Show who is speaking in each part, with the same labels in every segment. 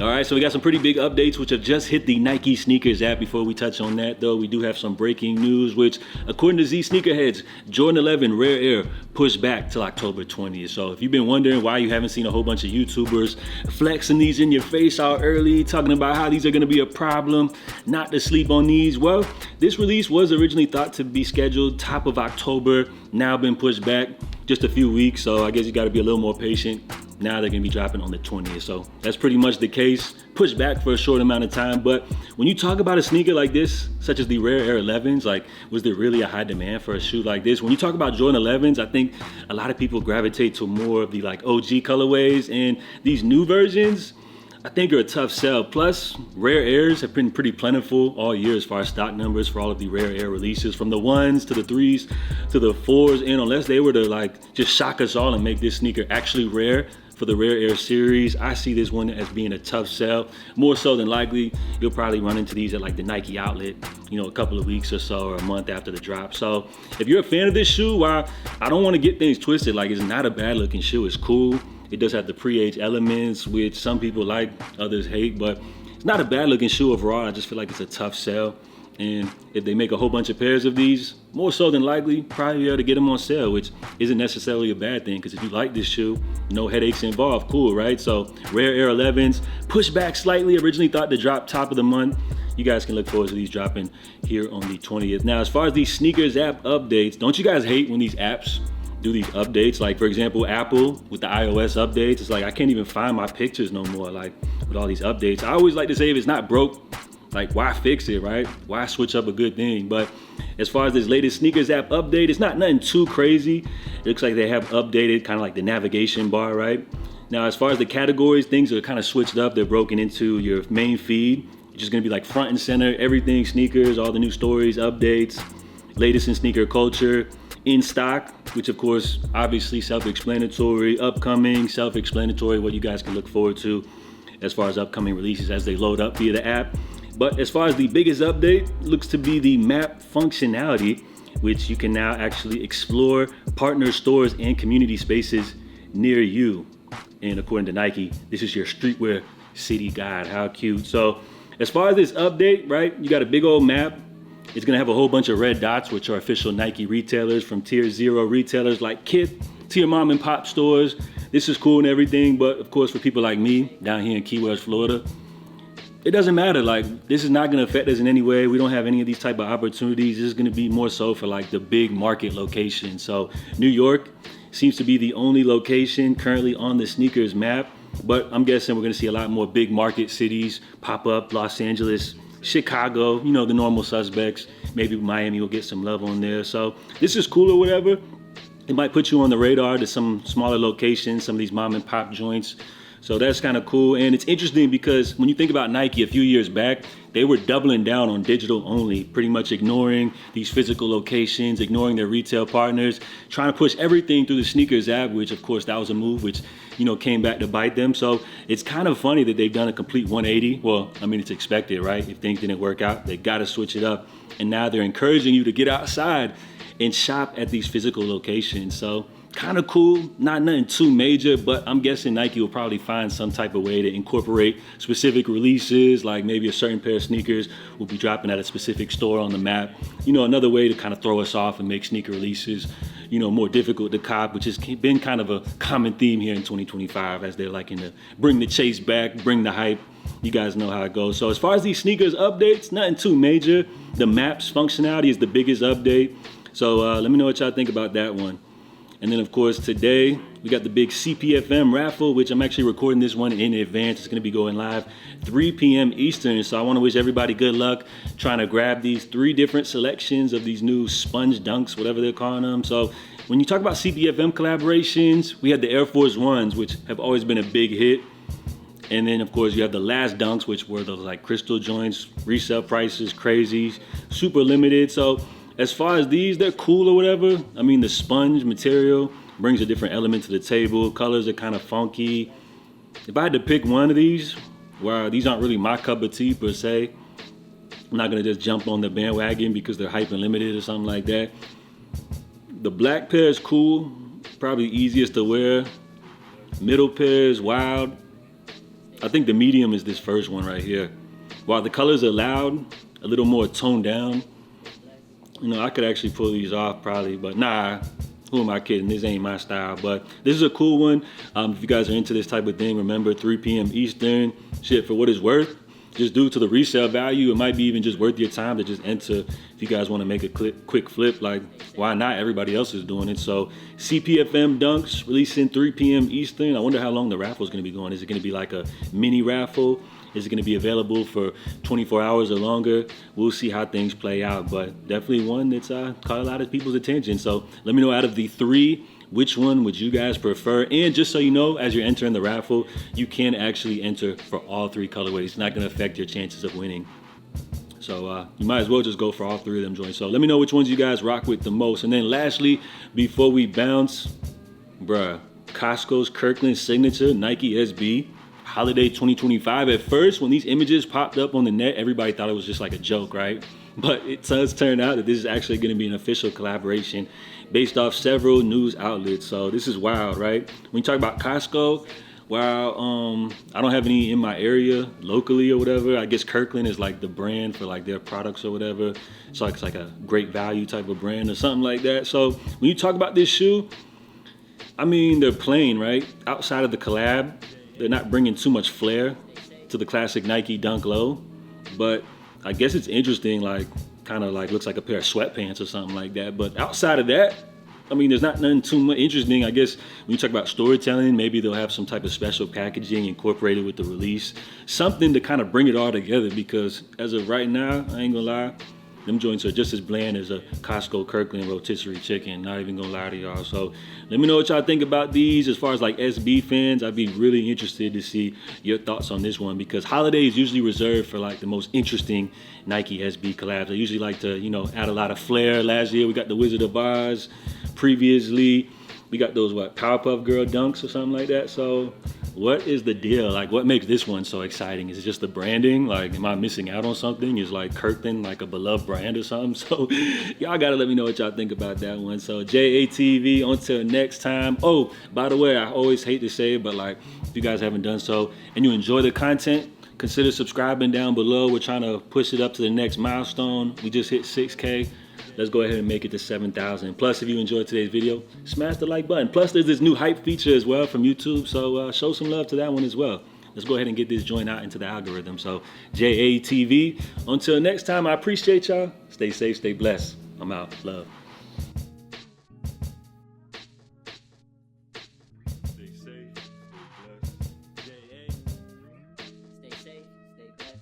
Speaker 1: All right, so we got some pretty big updates which have just hit the Nike sneakers app. Before we touch on that, though, we do have some breaking news, which, according to Z Sneakerheads, Jordan 11 Rare Air pushed back till October 20th. So if you've been wondering why you haven't seen a whole bunch of YouTubers flexing these in your face out early, talking about how these are going to be a problem, not to sleep on these, well, this release was originally thought to be scheduled top of October, now been pushed back just a few weeks, so I guess you got to be a little more patient. Now they're gonna be dropping on the 20th. So that's pretty much the case. Pushed back for a short amount of time. But when you talk about a sneaker like this, such as the Rare Air 11s, like, was there really a high demand for a shoe like this? When you talk about Jordan 11s, I think a lot of people gravitate to more of the like OG colorways, and these new versions, I think, are a tough sell. Plus, Rare Airs have been pretty plentiful all year as far as stock numbers for all of the Rare Air releases, from the 1s to the 3s to the 4s. And unless they were to like just shock us all and make this sneaker actually rare for the Rare Air series, I see this one as being a tough sell. More so than likely, you'll probably run into these at like the Nike outlet, a couple of weeks or so, or a month after the drop. So if you're a fan of this shoe, while I don't want to get things twisted, like, it's not a bad looking shoe, it's cool. It does have the pre-age elements, which some people like, others hate, but it's not a bad looking shoe overall. I just feel like it's a tough sell. And if they make a whole bunch of pairs of these, more so than likely, probably be able to get them on sale, which isn't necessarily a bad thing, because if you like this shoe, no headaches involved, cool, right? So Rare Air 11s, pushed back slightly, originally thought to drop top of the month. You guys can look forward to these dropping here on the 20th. Now, as far as these sneakers app updates, don't you guys hate when these apps do these updates? Like, for example, Apple with the iOS updates, it's like I can't even find my pictures no more, like, with all these updates. I always like to say, if it's not broke, like, why fix it, right? Why switch up a good thing? But as far as this latest sneakers app update, it's not nothing too crazy. It looks like they have updated kind of like the navigation bar, right? Now, as far as the categories, things are kind of switched up. They're broken into your main feed, which is gonna be like front and center, everything sneakers, all the new stories, updates, latest in sneaker culture, in stock, which of course, obviously self-explanatory, upcoming, self-explanatory, what you guys can look forward to as far as upcoming releases as they load up via the app. But as far as the biggest update, looks to be the map functionality, which you can now actually explore partner stores and community spaces near you. And according to Nike, this is your streetwear city guide. How cute. So as far as this update, right, you got a big old map. It's gonna have a whole bunch of red dots, which are official Nike retailers, from tier 0 retailers like Kith to your mom and pop stores. This is cool and everything, but of course for people like me down here in Key West, Florida, it doesn't matter. Like, this is not gonna affect us in any way. We don't have any of these type of opportunities. This is gonna be more so for like the big market locations. So New York seems to be the only location currently on the sneakers map, but I'm guessing we're gonna see a lot more big market cities pop up. Los Angeles, Chicago, the normal suspects. Maybe Miami will get some love on there. So this is cool or whatever. It might put you on the radar to some smaller locations, some of these mom and pop joints. So that's kind of cool. And it's interesting because when you think about Nike a few years back, they were doubling down on digital only, pretty much ignoring these physical locations, ignoring their retail partners, trying to push everything through the sneakers app, which of course that was a move which, came back to bite them. So it's kind of funny that they've done a complete 180. Well, I mean, it's expected, right? If things didn't work out, they got to switch it up. And now they're encouraging you to get outside and shop at these physical locations. So kind of cool, not nothing too major, but I'm guessing Nike will probably find some type of way to incorporate specific releases, like maybe a certain pair of sneakers will be dropping at a specific store on the map. Another way to kind of throw us off and make sneaker releases, more difficult to cop, which has been kind of a common theme here in 2025, as they're liking to bring the chase back, bring the hype. You guys know how it goes. So as far as these sneakers updates, nothing too major. The maps functionality is the biggest update. So let me know what y'all think about that one. And then, of course, today we got the big CPFM raffle, which I'm actually recording this one in advance. It's going to be going live 3 p.m. Eastern. So I want to wish everybody good luck trying to grab these 3 different selections of these new sponge dunks, whatever they're calling them. So when you talk about CPFM collaborations, we had the Air Force Ones, which have always been a big hit. And then, of course, you have the last dunks, which were those like crystal joints, resale prices, crazy, super limited. So as far as these, they're cool or whatever. I mean, the sponge material brings a different element to the table. Colors are kind of funky. If I had to pick one of these, well, these aren't really my cup of tea per se. I'm not gonna just jump on the bandwagon because they're hyper limited or something like that. The black pair is cool, probably easiest to wear. Middle pair is wild. I think the medium is this first one right here. While the colors are loud, a little more toned down, you know, I could actually pull these off probably, but nah, who am I kidding? This ain't my style, but this is a cool one. If you guys are into this type of thing, remember 3 p.m. Eastern. Shit, for what it's worth, just due to the resale value, it might be even just worth your time to just enter. If you guys want to make a quick flip, like why not? Everybody else is doing it. So CPFM Dunks releasing 3 p.m. Eastern. I wonder how long the raffle is going to be going. Is it going to be like a mini raffle? Is it going to be available for 24 hours or longer? We'll see how things play out, but definitely one that's caught a lot of people's attention. So let me know, out of the three, which one would you guys prefer? And just so you know, as you're entering the raffle, you can actually enter for all 3 colorways. It's not going to affect your chances of winning. So you might as well just go for all 3 of them joints. So let me know which ones you guys rock with the most. And then lastly, before we bounce, Costco's Kirkland Signature Nike SB Holiday 2025. At first, when these images popped up on the net, everybody thought it was just like a joke, right? But it does turn out that this is actually going to be an official collaboration based off several news outlets. So this is wild, right? When you talk about Costco, while I don't have any in my area locally or whatever, I guess Kirkland is like the brand for like their products or whatever. So it's like a great value type of brand or something like that. So when you talk about this shoe, I mean, they're plain, right? Outside of the collab, they're not bringing too much flair to the classic Nike Dunk Low, but I guess it's interesting, like kind of like looks like a pair of sweatpants or something like that. But outside of that, I mean, there's not nothing too much interesting. I guess when you talk about storytelling, maybe they'll have some type of special packaging incorporated with the release, something to kind of bring it all together, because as of right now, I ain't gonna lie, them joints are just as bland as a Costco Kirkland rotisserie chicken. Not even gonna lie to y'all. So let me know what y'all think about these. As far as like SB fans, I'd be really interested to see your thoughts on this one, because holiday is usually reserved for like the most interesting Nike SB collabs. They usually like to, you know, add a lot of flair. Last year we got the Wizard of Oz. Previously we got those Powerpuff Girl dunks or something like that. So what is the deal? Like, what makes this one so exciting? Is it just the branding? Like, am I missing out on something? Is like Kirkland like a beloved brand or something? So y'all gotta let me know what y'all think about that one. So JATV, until next time. Oh, by the way, I always hate to say it, but like, if you guys haven't done so and you enjoy the content, consider subscribing down below. We're trying to push it up to the next milestone. We just hit 6K. Let's go ahead and make it to 7,000. Plus, if you enjoyed today's video, smash the like button. Plus, there's this new hype feature as well from YouTube, so show some love to that one as well. Let's go ahead and get this joint out into the algorithm. So, JATV. Until next time, I appreciate y'all. Stay safe, stay blessed. I'm out. Love. Stay safe, stay blessed.
Speaker 2: Stay safe, stay blessed.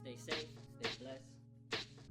Speaker 2: Stay safe.